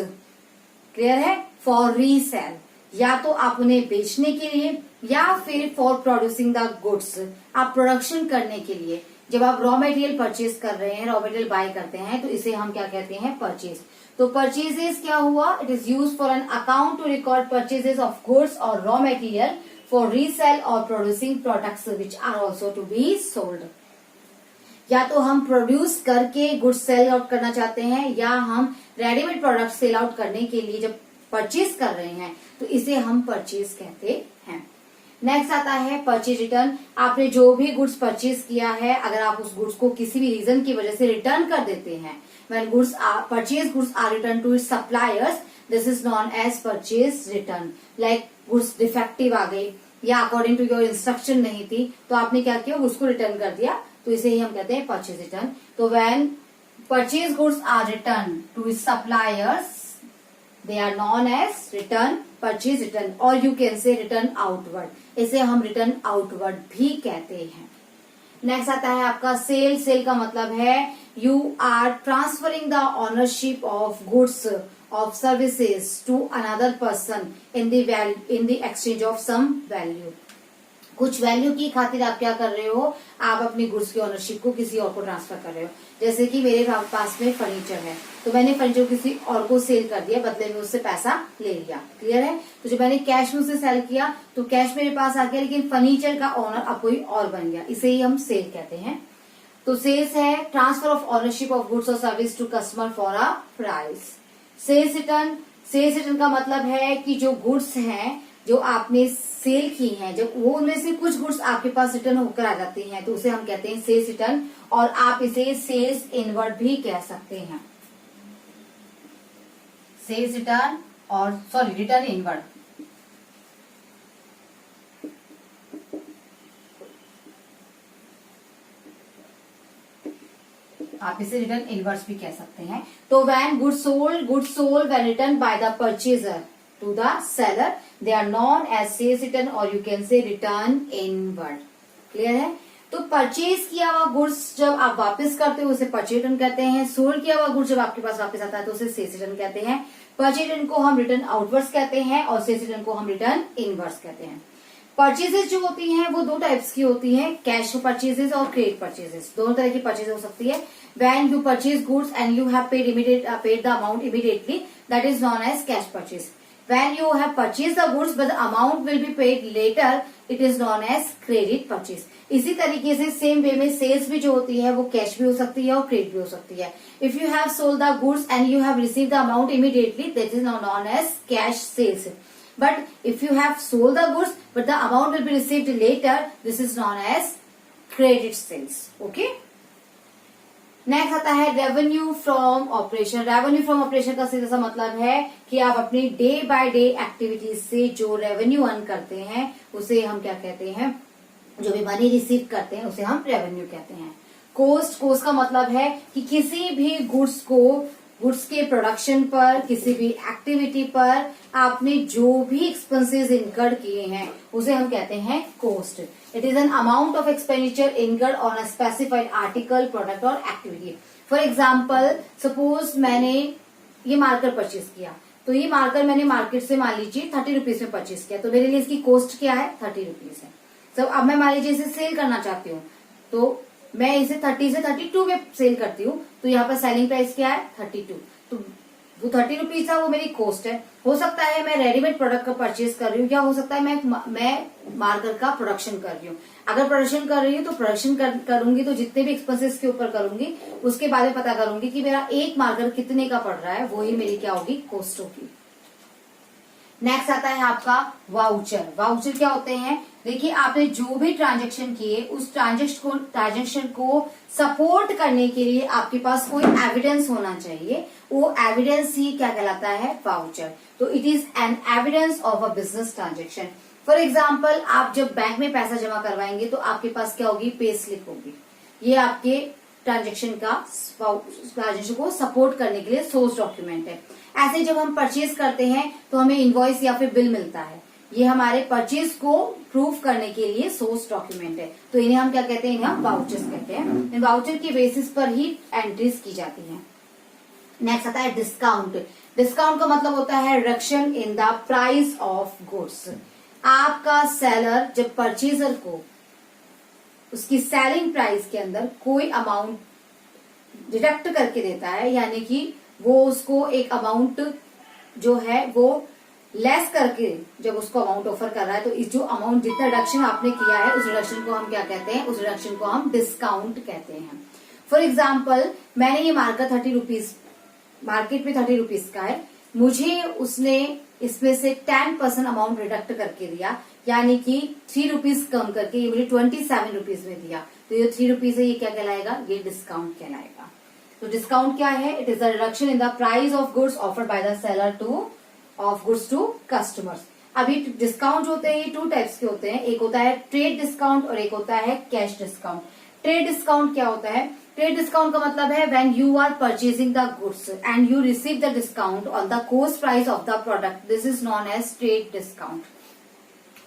clear है, फॉर रीसेल, या तो आप उन्हें बेचने के लिए या फिर फॉर प्रोड्यूसिंग द गुड्स, आप प्रोडक्शन करने के लिए। जब आप रॉ मटेरियल परचेज कर रहे हैं, रॉ मटेरियल बाय करते हैं, तो इसे हम क्या कहते हैं, परचेज। तो परचेजेस क्या हुआ, it is use for an account to record purchases of goods or raw material for resale or producing products which are also to be sold. या तो हम प्रोड्यूस करके गुड्स सेल आउट करना चाहते हैं, या हम रेडीमेड प्रोडक्ट सेल आउट करने के लिए जब परचेज कर रहे हैं तो इसे हम परचेज कहते हैं। नेक्स्ट आता है परचेज रिटर्न। आपने जो भी गुड्स परचेज किया है, अगर आप उस गुड्स को किसी भी रीजन की वजह से रिटर्न कर देते हैं, when goods are purchase goods are return to its suppliers, this is known as purchase return. Like goods defective आ गई या अकॉर्डिंग टू योर इंस्ट्रक्शन नहीं थी, तो आपने क्या किया, गुड्स को रिटर्न कर दिया, तो इसे ही हम कहते हैं परचेज रिटर्न। तो when purchase goods are return to its suppliers, they are known as return, purchase return, or you can say return outward. इसे हम return outward भी कहते हैं। नेक्स्ट आता है आपका सेल। सेल का मतलब है you are transferring the ownership of goods of services to another person in the exchange of some value. कुछ वैल्यू की खातिर आप क्या कर रहे हो, आप अपनी गुड्स की ओनरशिप को किसी और को ट्रांसफर कर रहे हो। जैसे कि मेरे पास में फर्नीचर है, तो मैंने फर्नीचर किसी और को सेल कर दिया, बदले में उससे पैसा ले लिया। क्लियर है? तो जब मैंने कैश में उसे सेल किया तो कैश मेरे पास आ गया, लेकिन फर्नीचर का ओनर अब कोई और बन गया, इसे ही हम सेल कहते हैं। तो सेल्स है transfer of ownership of goods और service to customer for a price. Sales return. Sales return का मतलब है कि जो गुड्स हैं जो आपने सेल की हैं, जब वो उनमें से कुछ गुड्स आपके पास रिटर्न होकर आ जाती हैं, तो उसे हम कहते हैं सेल्स रिटर्न, और आप इसे सेल्स इनवर्ड भी कह सकते हैं। सेल्स रिटर्न और रिटर्न इनवर्ड। आप इसे रिटर्न इनवर्स भी कह सकते हैं। तो when goods sold when return by the purchaser to the seller, they are known as sales return और you can say return inward. Clear है? तो परचेज किया हुआ गुड्स जब आप वापस करते हो उसे परचेज रिटर्न कहते हैं। सोल्ड किया हुआ गुड्स जब आपके पास वापस आता है तो उसे सेल्स रिटर्न कहते हैं। परचेज रिटर्न को हम रिटर्न आउटवर्ड्स कहते हैं और सेल्स रिटर्न को हम रिटर्न इनवर्स कहते हैं। परचेजेस जो होती हैं वो दो टाइप्स की होती हैं, कैश परचेजेस और क्रेडिट परचेजेस। दोनों तरह की परचेज हो सकती है। When you purchase goods and you have paid the amount immediately, that is known as cash purchase. When you have purchased the goods but the amount will be paid later, it is known as credit purchase. इसी तरीके से same way में sales भी जो होती है वो cash भी हो सकती है और क्रेडिट भी हो सकती है। If you have sold the goods and you have received the amount immediately, that is now known as cash sales. But if you have sold the goods but the amount will be received later, this is known as credit sales. Okay? Next आता है revenue from operation. Revenue from operation का सीधा सा मतलब है कि आप अपनी डे बाय डे एक्टिविटीज से जो रेवेन्यू अर्न करते हैं उसे हम क्या कहते हैं, जो भी मनी रिसीव करते हैं उसे हम रेवेन्यू कहते हैं। कोस्ट का मतलब है कि किसी भी गुड्स के प्रोडक्शन पर, किसी भी एक्टिविटी पर आपने जो भी एक्सपेंसेस इनकर्ड किए हैं उसे हम कहते हैं cost. It is an amount of expenditure incurred on a specified article, product or activity. For example, suppose मैंने ये मार्कर परचेज किया, तो ये मार्कर मैंने मार्केट से मान लीजिए 30 रुपीज में परचेज किया, तो मेरे लिए इसकी कॉस्ट क्या है, 30 रुपीज है। तो अब मैं मान लीजिए इसे सेल करना चाहती हूँ, तो मैं इसे 30 से 32 में सेल करती हूँ, तो यहाँ पर सेलिंग प्राइस क्या है, 32। तो वो 30 रुपीज था, वो मेरी कॉस्ट है। हो सकता है मैं रेडीमेड प्रोडक्ट का परचेज कर रही हूँ, या हो सकता है मैं मार्कर का प्रोडक्शन कर रही हूँ। अगर प्रोडक्शन कर रही हूँ तो प्रोडक्शन करूंगी तो जितने भी एक्सपेंसेस के ऊपर करूंगी उसके बाद में पता करूंगी कि मेरा एक मार्कर कितने का पड़ रहा है, वो ही मेरी क्या होगी, कॉस्ट होगी। नेक्स्ट आता है आपका वाउचर। वाउचर क्या होते हैं, देखिए आपने जो भी ट्रांजैक्शन किए उस ट्रांजैक्शन को सपोर्ट करने के लिए आपके पास कोई एविडेंस होना चाहिए, वो एविडेंस ही क्या कहलाता है, वाउचर। तो it is an evidence of a business transaction. For example, आप जब बैंक में पैसा जमा करवाएंगे तो आपके पास क्या होगी, पे स्लिप होगी। ये आपके ट्रांजैक्शन को सपोर्ट करने के लिए सोर्स डॉक्यूमेंट है। ऐसे जब हम परचेज करते हैं तो हमें इनवॉइस या फिर बिल मिलता है, ये हमारे परचेज को प्रूफ करने के लिए सोर्स डॉक्यूमेंट है। तो इन्हें हम क्या कहते हैं, इन्हें हम वाउचर्स कहते हैं। इन वाउचर की बेसिस पर ही एंट्रीज की जाती हैं। नेक्स्ट आता है डिस्काउंट। डिस्काउंट का मतलब होता है reduction in the price of goods. आपका सेलर जब परचेजर को उसकी सेलिंग प्राइस के अंदर कोई अमाउंट डिडक्ट करके देता है, यानी कि वो उसको एक अमाउंट जो है वो लेस करके जब उसको अमाउंट ऑफर कर रहा है, तो इस जो अमाउंट जितना रिडक्शन आपने किया है उस रिडक्शन को हम क्या कहते हैं, उस रिडक्शन को हम डिस्काउंट कहते हैं। फॉर एग्जाम्पल, मैंने ये मार्कर 30 रुपीज मार्केट में 30 रुपीज का है, मुझे उसने इसमें से 10% अमाउंट रिडक्ट करके दिया, यानी कि 3 रुपीज कम करके ये मुझे 27 रुपीज में दिया, तो ये 3 रुपीज है, ये क्या कहलाएगा, ये डिस्काउंट कहलाएगा। तो डिस्काउंट क्या है, it is the reduction in the price of goods offered by the seller to customers. अभी डिस्काउंट जो होते हैं ये 2 टाइप्स के होते हैं, एक होता है ट्रेड डिस्काउंट और एक होता है कैश डिस्काउंट। ट्रेड डिस्काउंट क्या होता है, ट्रेड डिस्काउंट का मतलब है when you are purchasing the goods and you receive the discount on the cost price of the product, this is known as trade discount.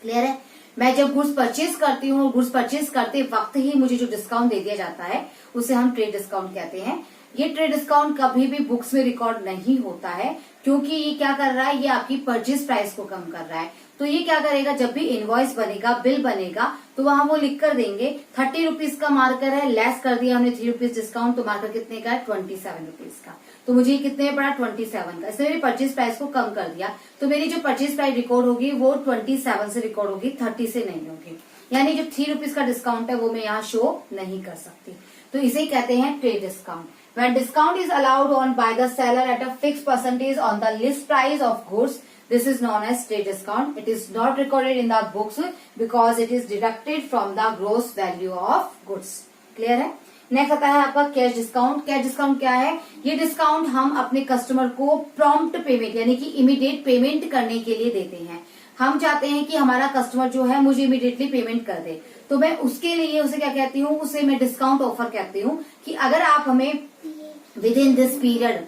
Clear है? मैं जब goods purchase करती हूँ, गुड्स परचेज करते वक्त ही मुझे जो डिस्काउंट दे दिया जाता है उसे हम ट्रेड डिस्काउंट कहते हैं। ये ट्रेड डिस्काउंट कभी भी बुक्स में रिकॉर्ड नहीं होता है, क्योंकि ये क्या कर रहा है, ये आपकी परचेज प्राइस को कम कर रहा है। तो ये क्या करेगा, जब भी इनवॉइस बनेगा, बिल बनेगा, तो वहां वो लिख कर देंगे 30 रुपीज का मार्कर है, लेस कर दिया हमने 3 रुपीज डिस्काउंट, तो मार्कर कितने का है, 27 रुपीज का। तो मुझे कितने में पड़ा, 27 का। इसने मेरी परचेज प्राइस को कम कर दिया, तो मेरी जो परचेज प्राइस रिकॉर्ड होगी वो 27 से रिकॉर्ड होगी, 30 से नहीं होगी। यानी जो 3 रुपीज का डिस्काउंट है वो मैं यहाँ शो नहीं कर सकती। तो इसे कहते हैं trade discount. When discount is allowed on by the seller at a fixed percentage on the list price of goods, this is known as trade discount. It is not recorded in the books because it is deducted from the gross value of goods. Clear है? Next आता है आपका cash discount. Cash discount क्या है, ये discount हम अपने customer को प्रॉम्प्ट पेमेंट यानी कि इमीडिएट पेमेंट करने के लिए देते हैं। हम चाहते हैं कि हमारा कस्टमर जो है मुझे इमीडिएटली पेमेंट कर दे, तो मैं उसके लिए उसे क्या कहती हूँ, उसे मैं डिस्काउंट ऑफर कहती हूँ कि अगर आप हमें with in this period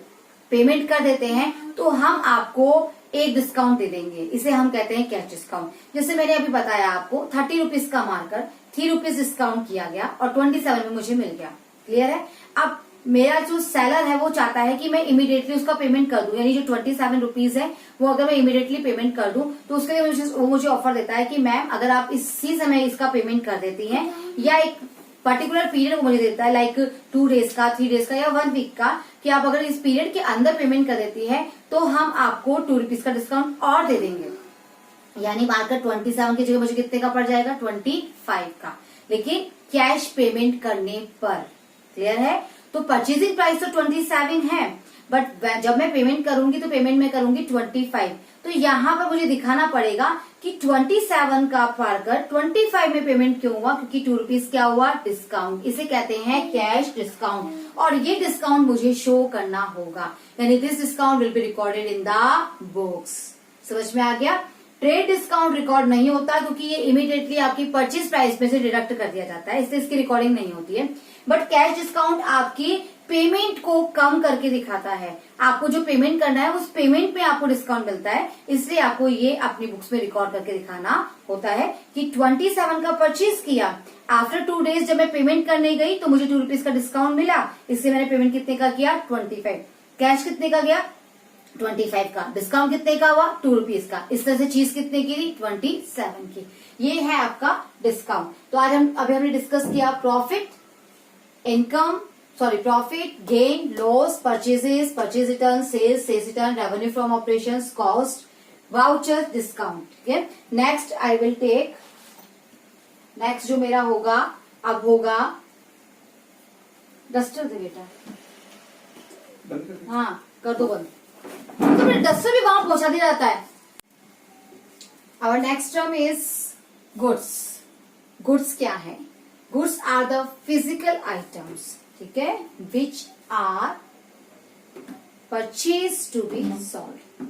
payment कर देते हैं तो हम आपको एक डिस्काउंट दे देंगे, इसे हम कहते हैं कैश डिस्काउंट। जैसे मैंने अभी बताया आपको 30 रुपीज का मार्कर 3 रुपीज डिस्काउंट किया गया और 27 में मुझे मिल गया। क्लियर है। अब मेरा जो सेलर है वो चाहता है कि मैं इमीडिएटली उसका पेमेंट कर दूं, यानी जो 27 रुपीज है वो अगर मैं इमीडिएटली पेमेंट कर दूं तो उसके लिए वो मुझे ऑफर देता है कि मैम अगर आप इसी समय इसका पेमेंट कर देती हैं, या एक पर्टिकुलर पीरियड को मुझे देता है लाइक 2 डेज का, 3 डेज का या 1 वीक का, कि आप अगर इस पीरियड के अंदर पेमेंट कर देती है तो हम आपको 2 रुपीज का डिस्काउंट और दे देंगे। यानी मार्कर 27 की जगह मुझे कितने का पड़ जाएगा, 25 का, लेकिन कैश पेमेंट करने पर। क्लियर है। तो परचेजिंग प्राइस तो 27 है, बट जब मैं पेमेंट करूंगी तो पेमेंट में करूंगी 25। तो यहाँ पर मुझे दिखाना पड़ेगा कि 27 का मार्कर 25 में पेमेंट क्यों हुआ, क्योंकि 2 रुपीज क्या हुआ, डिस्काउंट। इसे कहते हैं कैश डिस्काउंट, और ये डिस्काउंट मुझे शो करना होगा, यानी this discount will be recorded in the books. समझ में आ गया। ट्रेड डिस्काउंट रिकॉर्ड नहीं होता क्योंकि ये इमीडिएटली आपकी परचेज प्राइस में से डिडक्ट कर दिया जाता है, इससे इसकी रिकॉर्डिंग नहीं होती है। बट कैश डिस्काउंट आपकी पेमेंट को कम करके दिखाता है, आपको जो पेमेंट करना है उस पेमेंट में आपको डिस्काउंट मिलता है, इसलिए आपको ये अपनी बुक्स में रिकॉर्ड करके दिखाना होता है कि 27 का परचेज किया, आफ्टर 2 डेज जब मैं पेमेंट करने गई तो मुझे 2 रुपीज का डिस्काउंट मिला, इसलिए मैंने पेमेंट कितने का किया, 25। कैश कितने का गया, 25 का। डिस्काउंट कितने का हुआ, 2 रुपीज का। इस तरह से चीज कितने की थी, 27 की। ये है आपका डिस्काउंट। तो आज अभी हमने डिस्कस किया profit, income, profit, gain, loss, purchases, purchase return, sales return, revenue from operations, cost, voucher, discount. ठीक है। Next I will take, next जो मेरा होगा अब होगा डस्टर दे बेटा, हाँ कर दो बंद, तो मेरे डस्टर भी वहां पहुंचा दिया जाता है। Our next term is goods. Goods क्या है, goods are the physical items, ठीक है, which are purchase to be sold.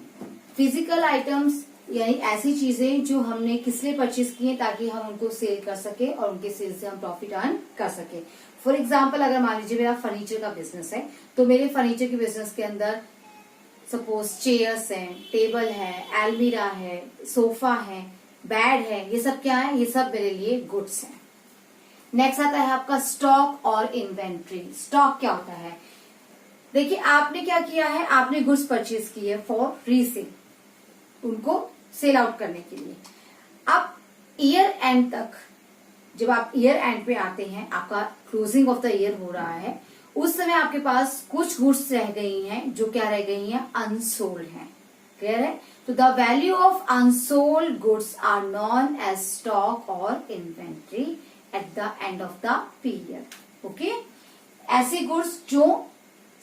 Physical items यानी ऐसी चीजें जो हमने किस लिए परचेज की है ताकि हम उनको सेल कर सके और उनके सेल से हम प्रॉफिट अर्न कर सके। फॉर एग्जाम्पल अगर मान लीजिए मेरा फर्नीचर का बिजनेस है, तो मेरे फर्नीचर के बिजनेस के अंदर सपोज चेयर्स हैं, टेबल है, एलमीरा है, सोफा है, बेड है, ये सब क्या है, ये सब मेरे लिए गुड्स हैं। नेक्स्ट आता है आपका स्टॉक और इन्वेंट्री। स्टॉक क्या होता है, देखिए आपने क्या किया है, आपने गुड्स परचेज किए फॉर रीसेल, उनको सेल आउट करने के लिए। अब ईयर एंड तक, जब आप ईयर एंड पे आते हैं, आपका क्लोजिंग ऑफ द ईयर हो रहा है, उस समय आपके पास कुछ गुड्स रह गई हैं, जो क्या रह गई हैं, अनसोल्ड हैं। क्लियर है। तो the value of unsold goods are known as stock और inventory at the end of the period. Okay. ऐसे गुड्स जो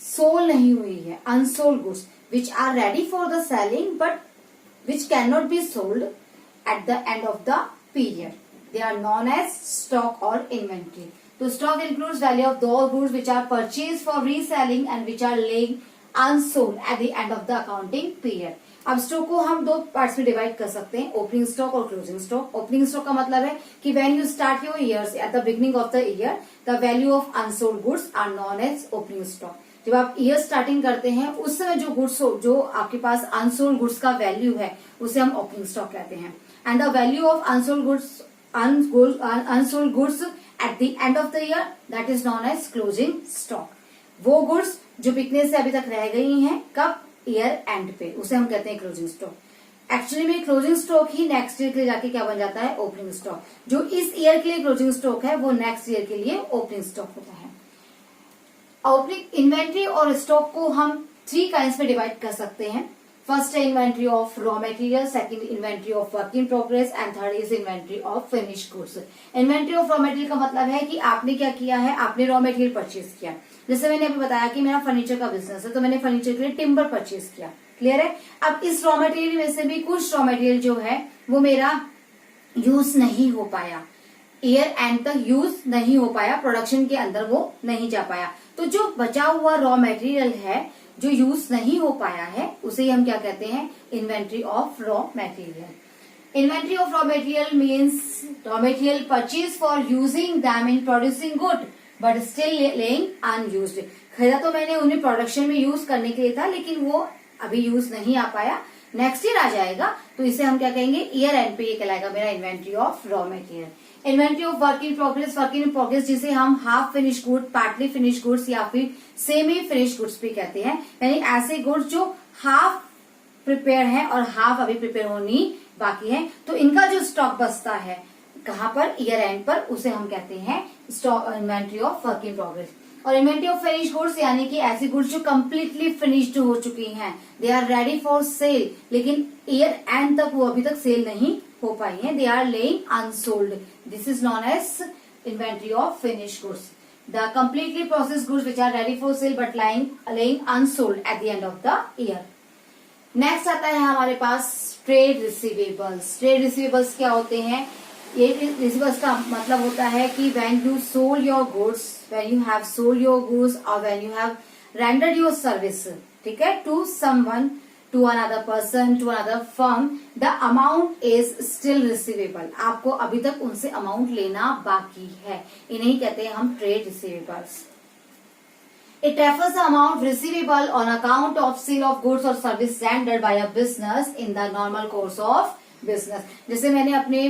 सोल नहीं हुई है, unsold goods which are ready for the selling but which can not be sold at the end of the period, they are known as stock और inventory. तो stock includes value of those goods which are purchased for reselling and which are laying unsold at the end of the accounting period. अब stock को हम 2 parts में divide कर सकते हैं, opening stock और क्लोजिंग स्टॉक। ओपनिंग स्टॉक का मतलब है कि when you start your years at the beginning of the year the value of unsold goods are known as opening stock. जब आप ईयर स्टार्टिंग करते हैं उस समय जो गुड्स जो आपके पास अनसोल्ड गुड्स का वैल्यू है उसे हम ओपनिंग स्टॉक कहते हैं। And the value of unsold goods at the end of the year that is known as closing stock. वो गुड्स जो बिकने से अभी तक रह गई हैं, कब, ईयर एंड पे, उसे हम कहते हैं क्लोजिंग स्टॉक। एक्चुअली में क्लोजिंग स्टॉक ही नेक्स्ट ईयर के लिए जाके क्या बन जाता है, ओपनिंग स्टॉक। जो इस ईयर के लिए क्लोजिंग स्टॉक है वो नेक्स्ट ईयर के लिए ओपनिंग स्टॉक होता है। ओपनिंग इन्वेंट्री और स्टॉक को हम 3 काइंड्स में डिवाइड कर सकते हैं। फर्स्ट है inventory of raw material, second inventory of work in progress and third is inventory of finished goods. Inventory of raw material का मतलब है कि आपने क्या किया है, आपने रॉ मटेरियल परचेज किया। जैसे मैंने अभी बताया कि मेरा फर्नीचर का बिजनेस है, तो मैंने फर्नीचर के लिए टिम्बर परचेज किया। क्लियर है। अब इस रॉ मटेरियल में से भी कुछ रॉ मटेरियल जो है वो मेरा यूज नहीं हो पाया, ईयर एंड तक यूज नहीं हो पाया, प्रोडक्शन के अंदर वो नहीं जा पाया। तो जो बचा हुआ रॉ मटेरियल है जो यूज नहीं हो पाया है उसे हम क्या कहते हैं, inventory of raw material. Inventory of raw material means raw material purchased for using them in producing good but still laying unused. खरीदा तो मैंने उन्हें प्रोडक्शन में यूज करने के लिए था, लेकिन वो अभी यूज नहीं आ पाया, नेक्स्ट ईयर आ जाएगा, तो इसे हम क्या कहेंगे, ईयर एंड पे ये कहलाएगा मेरा inventory of raw material. Inventory of work in progress, work in progress जिसे हम half finish good, partly finish goods या फिर सेमी फिनिश गुड्स भी कहते हैं, यानी ऐसे गुड्स जो हाफ प्रिपेयर है और हाफ अभी प्रिपेयर होनी बाकी है, तो इनका जो स्टॉक बचता है कहां पर, ईयर एंड पर, उसे हम कहते हैं stock inventory of work in progress. और इन्वेंट्री ऑफ फिनिश गुड्स यानी कि ऐसी गुड्स जो कंप्लीटली फिनिश्ड हो चुकी हैं, they are ready for sale, लेकिन ईयर एंड तक वो अभी तक सेल नहीं हो पाई हैं, they are laying unsold, this is known as inventory of finish goods. The completely processed goods which are ready for sale but laying unsold at the end of the year. Next आता है हमारे पास trade receivables. Trade receivables क्या होते हैं, ये receivables का मतलब होता है कि when you sold your goods, when you have sold your goods और when you have rendered your service, ठीक है, to someone, to another person, to another firm, the amount is still receivable, आपको अभी तक उनसे अमाउंट लेना बाकी है, इन्हें कहते हैं हम trade receivables. It refers the amount receivable on account of sale of goods or service rendered by a business in the normal course of business। जैसे मैंने अपने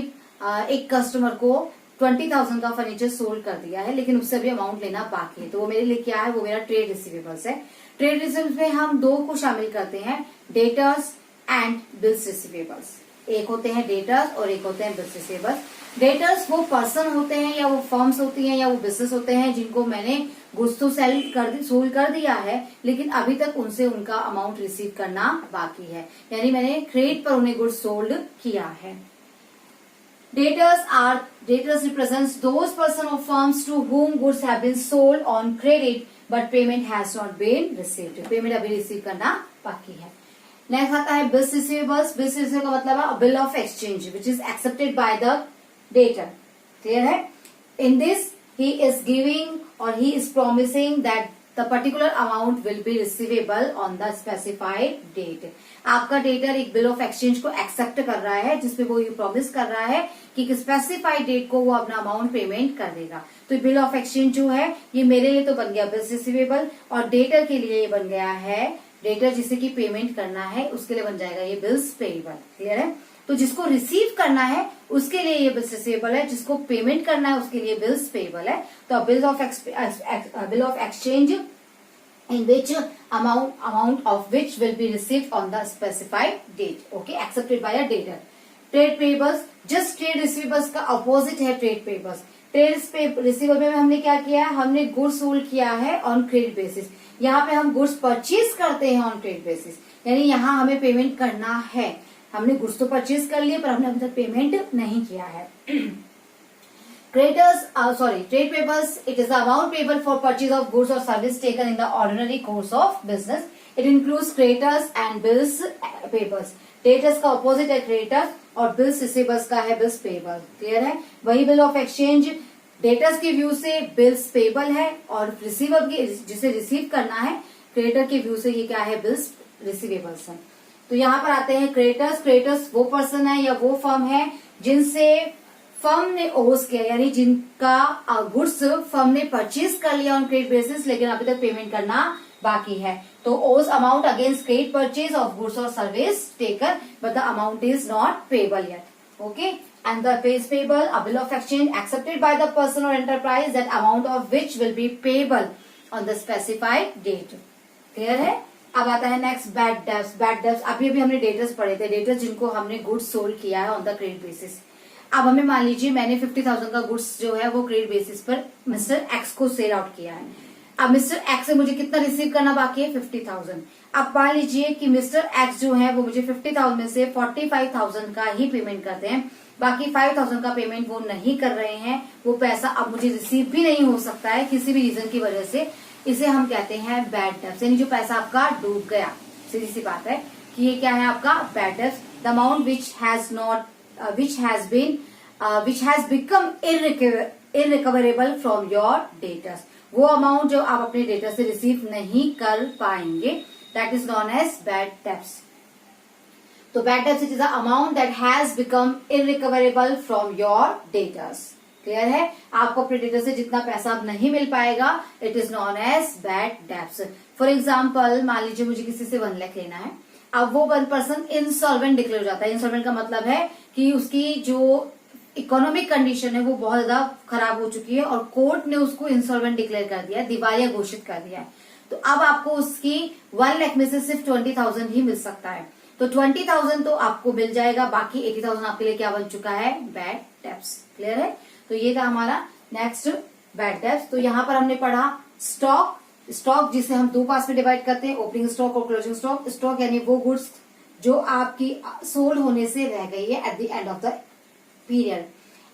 एक कस्टमर को 20,000 का फर्नीचर सोल्ड कर दिया है, लेकिन उससे भी अमाउंट लेना बाकी है, तो वो मेरे लिए क्या है, वो मेरा ट्रेड रिसीवेबल्स है। ट्रेड रिसीवेबल्स में हम दो को शामिल करते हैं, डेटर्स एंड बिल्स रिसीवेबल्स। एक होते हैं डेटर्स और एक होते हैं बिल्स रिसीवेबल्स। डेटर्स वो पर्सन होते हैं या वो फर्म्स होती हैं या वो बिजनेस होते हैं जिनको मैंने गुड्स तो सोल्ड कर दिया है, लेकिन अभी तक उनसे उनका अमाउंट रिसीव करना बाकी है, यानी मैंने क्रेडिट पर उन्हें गुड्स सोल्ड किया है। Debtors represents those person or firms to whom goods have been sold on credit but payment has not been received। Payment अभी रिसीव करना बाकी है। नेक्स्ट आता है बिल्स रिसीवेबल्स। बिल्स रिसीवेबल का मतलब है bill of exchange which is accepted by the debtor. Clear है? In this he is giving or he is promising that the particular amount will be receivable on the specified date। आपका debtor एक bill of exchange को accept कर रहा है जिसपे वो ये प्रॉमिस कर रहा है कि स्पेसिफाइड डेट को वो अपना अमाउंट पेमेंट कर देगा। तो बिल ऑफ एक्सचेंज जो है ये मेरे लिए तो बन गया बिल्स रिसीवेबल और डेटर के लिए ये बन गया है, डेटर जिसे की पेमेंट करना है उसके लिए बन जाएगा ये बिल्स पेएबल। क्लियर है? तो जिसको रिसीव करना है उसके लिए ये बिल्स रिसीवेबल है, जिसको पेमेंट करना है उसके लिए बिल्स पेएबल है। तो bill of exchange in which amount of which will be received on the specified date, okay, accepted by a debtor। Trade payables just trade receivables का अपोजिट है ट्रेड पेबल्स। ट्रेड रिसीवेबल में हमने क्या किया है, हमने गुड्स सोल्ड किया है ऑन क्रेडिट बेसिस। यहाँ पे हम गुड्स परचेज करते हैं ऑन क्रेडिट बेसिस, यानी यहाँ हमें पेमेंट करना है। हमने गुड्स तो परचेज कर लिए पर हमने अभी तक पेमेंट नहीं किया है। Trade payables, it is the amount payable for purchase of goods or service taken in the ordinary course of business। It includes creditors and bills payables। Debtors का opposite है creditors और bills receivables का है bills payable। Clear है? वही bill of exchange debtors के view से bills payable है और रिसीवेबल की जिसे रिसीव करना है क्रेडिटर के व्यू से ये क्या है, बिल्स रिसीवेबल्स है। तो यहाँ पर आते हैं क्रेडिटर्स। क्रेडिटर्स वो पर्सन है या वो फर्म है जिनसे फर्म ने ओस किया, यानी जिनका गुड्स फर्म ने परचेज कर लिया ऑन क्रेडिट बेसिस लेकिन अभी तक पेमेंट करना बाकी है। तो ओस amount against credit purchase of goods और service taken but the amount is not payable yet. Okay, and the pay is payable a bill of exchange accepted by the person और enterprise that amount of which will be payable on the specified date. Clear है? अब आता है next bad debts. Bad debts अभी हमने debtors पढ़े थे, debtors जिनको हमने गुड्स सोल्ड किया है ऑन द क्रेडिट बेसिस। अब हमें मान लीजिए मैंने 50,000 का गुड्स जो है वो क्रेडिट बेसिस पर मिस्टर एक्स को सेल आउट किया है। अब मिस्टर एक्स से मुझे कितना रिसीव करना बाकी है, 50,000। अब मान लीजिए कि मिस्टर एक्स जो है वो मुझे 50,000 में से 45,000 का ही पेमेंट करते हैं, बाकी 5,000 का पेमेंट वो नहीं कर रहे हैं। वो पैसा अब मुझे रिसीव भी नहीं हो सकता है किसी भी रीजन की वजह से। इसे हम कहते हैं बैड डेब्ट्स, यानी जो पैसा आपका डूब गया। सीधी सी बात है कि ये क्या है आपका bad debts. The amount which has become irrecoverable from your debtors। वो अमाउंट जो आप अपने डेटर से रिसीव नहीं कर पाएंगे, that is known as bad debts. तो bad debts it is the amount that has become irrecoverable from your debtors. Clear है? आपको अपने डेटर से जितना पैसा अब नहीं मिल पाएगा, it is known as bad debts. For example, मान लीजिए मुझे किसी से 1 लाख लेना है, अब वो 1 पर्सन इंसॉल्वेंट डिक्लेयर हो जाता है। इंसॉल्वेंट का मतलब है कि उसकी जो इकोनॉमिक कंडीशन है वो बहुत ज्यादा खराब हो चुकी है और कोर्ट ने उसको इंसॉल्वेंट डिक्लेयर कर दिया, दिवालिया घोषित कर दिया है। तो अब आपको उसकी 1 लाख में से सिर्फ 20,000 ही मिल सकता है। तो 20,000 तो आपको मिल जाएगा, बाकी 80,000 आपके लिए क्या बन चुका है? Bad debts. क्लियर है? तो ये था हमारा नेक्स्ट बैड डेब्ट्स। तो यहाँ पर हमने पढ़ा स्टॉक। स्टॉक जिसे हम 2 पार्ट्स में डिवाइड करते हैं, ओपनिंग स्टॉक और क्लोजिंग स्टॉक। स्टॉक यानी वो गुड्स जो आपकी सोल्ड होने से रह गई है eight the end of the period.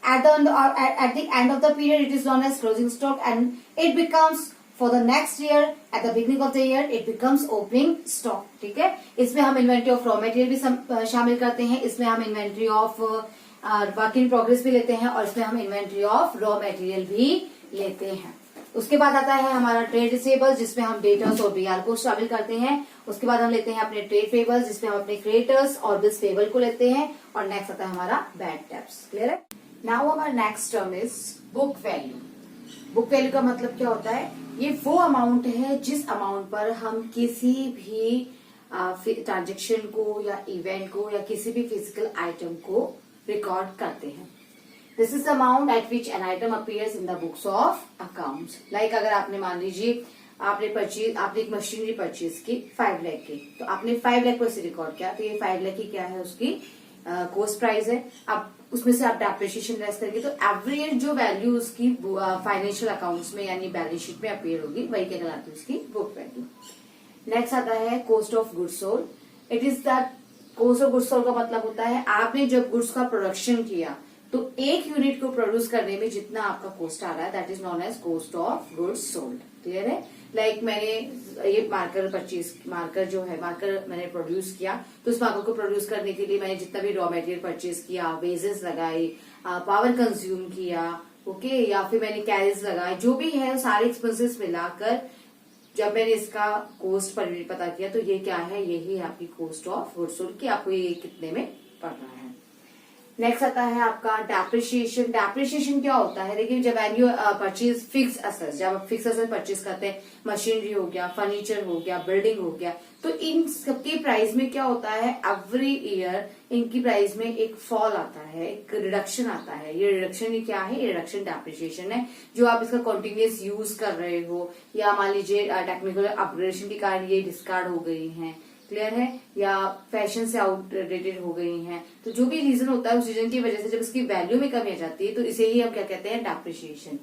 At the end of the period, it is known as closing stock, and it becomes for the next year. At the beginning of the year, it becomes opening stock. ठीक है? इसमें हम inventory of raw material भी शामिल करते हैं, इसमें हम inventory of work in progress भी लेते हैं और इसमें हम इन्वेंट्री ऑफ रॉ मटेरियल भी लेते हैं। उसके बाद आता है हमारा ट्रेड रिसीवेबल्स, जिसमें हम डेटर्स और बीआर को शामिल करते हैं। उसके बाद हम लेते हैं अपने ट्रेड पेबल्स, जिसमें हम अपने क्रेडिटर्स और बिल्स पेबल को लेते हैं। और नेक्स्ट आता है हमारा बैड डेब्ट्स। क्लियर है? नाउ हमारा next term is book value. Book value का मतलब क्या होता है? ये वो अमाउंट है जिस अमाउंट पर हम किसी भी ट्रांजेक्शन को या इवेंट को या किसी भी फिजिकल आइटम को रिकॉर्ड करते हैं। This is the amount at which an item appears in the books of accounts. Like अगर आपने मान लीजिए आपने एक मशीनरी परचेज की 5 लाख की, तो आपने 5 लाख पर से रिकॉर्ड किया, तो ये 5 लाख की क्या है? उसकी कॉस्ट प्राइस है। अब उसमें से आप डेप्रिसिएशन लेस करेंगे तो एवरी ईयर जो वैल्यू उसकी फाइनेंशियल अकाउंट्स में यानी बैलेंस शीट में अपीयर होगी, वही क्या कहलाती है? उसकी बुक वैल्यू। नेक्स्ट आता है cost of goods sold. It is that cost of goods sold का मतलब होता है आपने जब गुड्स का प्रोडक्शन किया तो 1 यूनिट को प्रोड्यूस करने में जितना आपका कॉस्ट आ रहा है, that is known as cost of goods sold. Clear है? लाइक मैंने ये मार्कर मैंने प्रोड्यूस किया, तो उस मार्कर को प्रोड्यूस करने के लिए मैंने जितना भी रॉ मटेरियल परचेज किया, वेजेस लगाई, पावर कंज्यूम किया, ओके, या फिर मैंने कैरेज लगाए, जो भी है सारे एक्सपेंसेस मिलाकर जब मैंने इसका कॉस्ट पर पता किया, तो ये क्या है? यही है आपकी कॉस्ट ऑफ गुड्स सोल्ड की आपको ये कितने में पड़ रहा है। नेक्स्ट आता है आपका डेप्रिसिएशन। डेप्रिसिएशन क्या होता है? देखिए, जब एन्युअल परचेज फिक्स असेट्स, जब आप फिक्स असेट परचेज करते हैं, मशीनरी हो गया, फर्नीचर हो गया, बिल्डिंग हो गया, तो इन सबकी प्राइस में क्या होता है? एवरी ईयर इनकी प्राइस में एक फॉल आता है, एक रिडक्शन आता है। ये रिडक्शन ये क्या है? ये रिडक्शन डेप्रिसिएशन है। जो आप इसका कंटिन्यूअस यूज कर रहे हो, या मान लीजिए टेक्निकल अपग्रेडेशन के कारण ये डिस्कार्ड हो गई है, क्लियर है, या फैशन से आउटडेटेड हो गई हैं, तो जो भी रीजन होता है उस रीजन की वजह से जब इसकी वैल्यू में कमी आ जाती है, तो इसे ही हम क्या कहते हैं? डेप्रिसिएशन।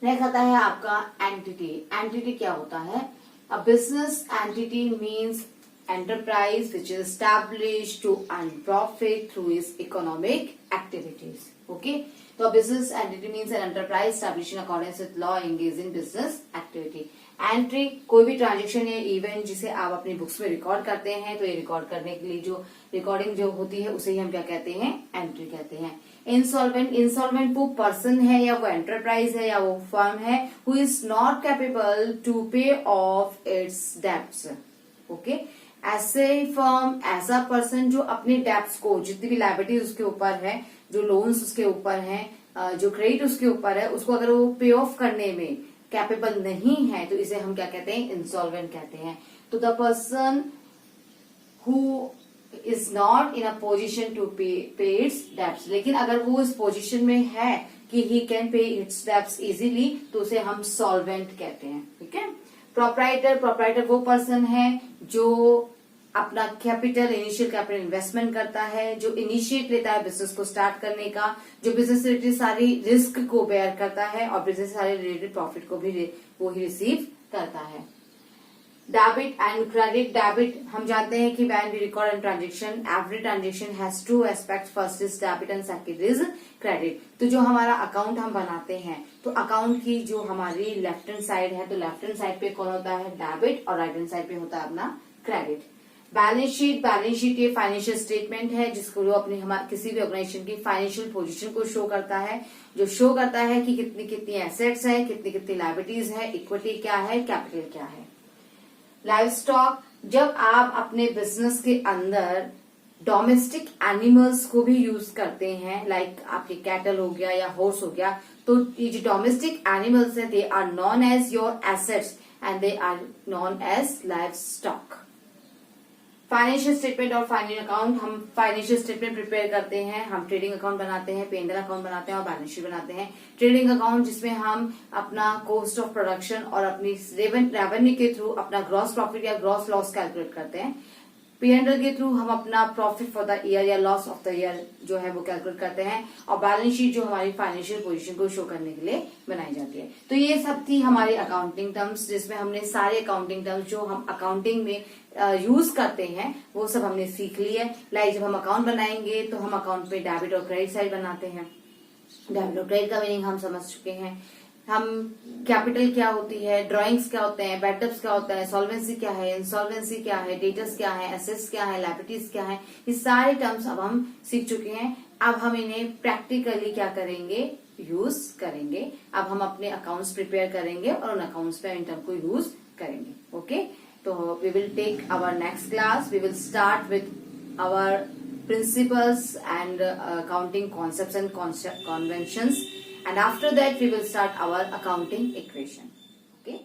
नेक्स्ट आता है आपका एंटिटी। एंटिटी क्या होता है? A business entity means enterprise which is established to earn profit through its economic activities. Okay, so a business entity means an enterprise established in accordance with law engaging business activity. Entry कोई भी transaction या event जिसे आप अपनी books में record करते हैं, तो ये रिकॉर्ड करने के लिए जो रिकॉर्डिंग जो होती है उसे ही हम क्या कहते हैं? एंट्री कहते हैं। इंसॉल्वेंट वो पर्सन है या वो एंटरप्राइज है या वो फर्म है who is not capable to pay off its debts. Okay, ऐसे फर्म, ऐसा पर्सन जो अपने डेब्ट्स को, जितनी भी लायबिलिटीज उसके ऊपर है, जो लोन्स उसके ऊपर हैं, जो क्रेडिट उसके ऊपर है, उसको अगर वो पे ऑफ करने में कैपेबल नहीं है, तो इसे हम क्या कहते हैं? इंसॉल्वेंट कहते हैं। तो the person who is not in a position to pay its debts, लेकिन अगर वो इस पोजिशन में है कि he can pay its debts easily, तो उसे हम सॉल्वेंट कहते हैं। ठीक है? प्रोप्राइटर वो पर्सन है जो अपना कैपिटल, इनिशियल कैपिटल इन्वेस्टमेंट करता है, जो इनिशिएट लेता है बिजनेस को स्टार्ट करने का, जो बिजनेस से रिलेटेड सारी रिस्क को बेयर करता है और बिजनेस से सारे रिलेटेड प्रॉफिट को भी वो ही रिसीव करता है। Debit and credit. डेबिट हम जानते हैं कि when we record an transaction, every transaction has two aspect, first is debit and second is credit. तो जो हमारा अकाउंट हम बनाते हैं, तो अकाउंट की जो हमारी लेफ्ट हैंड साइड है, तो लेफ्ट हैंड साइड पे कौन होता है? डेबिट, और राइट हैंड साइड पे होता है अपना क्रेडिट। बैलेंस शीट ये फाइनेंशियल स्टेटमेंट है जिसको जो अपनी किसी भी ऑर्गेनाइजेशन की फाइनेंशियल पोजीशन को शो करता है, जो शो करता है कि कितनी कितनी एसेट्स है, कितनी कितनी लायबिलिटीज है, इक्विटी क्या है, कैपिटल क्या है। लाइव जब आप अपने बिजनेस के अंदर डोमेस्टिक एनिमल्स को भी यूज करते हैं, लाइक आपके कैटल हो गया या हॉर्स हो गया, तो ये जो डोमेस्टिक एनिमल्स है, they are known as your assets and they are known as livestock. Financial statement और फाइनेंशियल अकाउंट, हम फाइनेंशियल स्टेटमेंट प्रिपेयर करते हैं, हम ट्रेडिंग अकाउंट बनाते हैं, पेंडल अकाउंट बनाते हैं और बैलेंस शीट बनाते हैं। ट्रेडिंग अकाउंट जिसमें हम अपना कॉस्ट ऑफ प्रोडक्शन और अपनी रेवेन्यू के थ्रू अपना ग्रॉस प्रॉफिट या ग्रॉस लॉस कैलकुलेट करते हैं। P&L के थ्रू हम अपना प्रॉफिट फॉर द ईयर या लॉस ऑफ द ईयर जो है वो कैलकुलेट करते हैं, और बैलेंस शीट जो हमारी फाइनेंशियल पोजीशन को शो करने के लिए बनाई जाती है। तो ये सब थी हमारी अकाउंटिंग टर्म्स, जिसमें हमने सारे अकाउंटिंग टर्म्स जो हम अकाउंटिंग में यूज करते हैं वो सब हमने सीख ली है। लाइक जब हम अकाउंट बनाएंगे तो हम अकाउंट पे डेबिट और क्रेडिट साइड बनाते हैं। डेबिट और क्रेडिट का मीनिंग हम समझ चुके हैं। हम कैपिटल क्या होती है, ड्राइंग्स क्या होते हैं, बैटअप्स क्या होता है, सॉल्वेंसी क्या है, इंसॉल्वेंसी क्या है, डेटर्स क्या है, एसेट्स क्या है, लायबिलिटीज क्या है, ये सारे टर्म्स अब हम सीख चुके हैं। अब हम इन्हें प्रैक्टिकली क्या करेंगे, यूज करेंगे। अब हम अपने अकाउंट्स प्रिपेयर करेंगे और उन अकाउंट्स पे इन टर्म को यूज करेंगे। ओके, तो we will take our next class, we will start with our principles and accounting concepts and conventions, and after that we will start our accounting equation. Okay.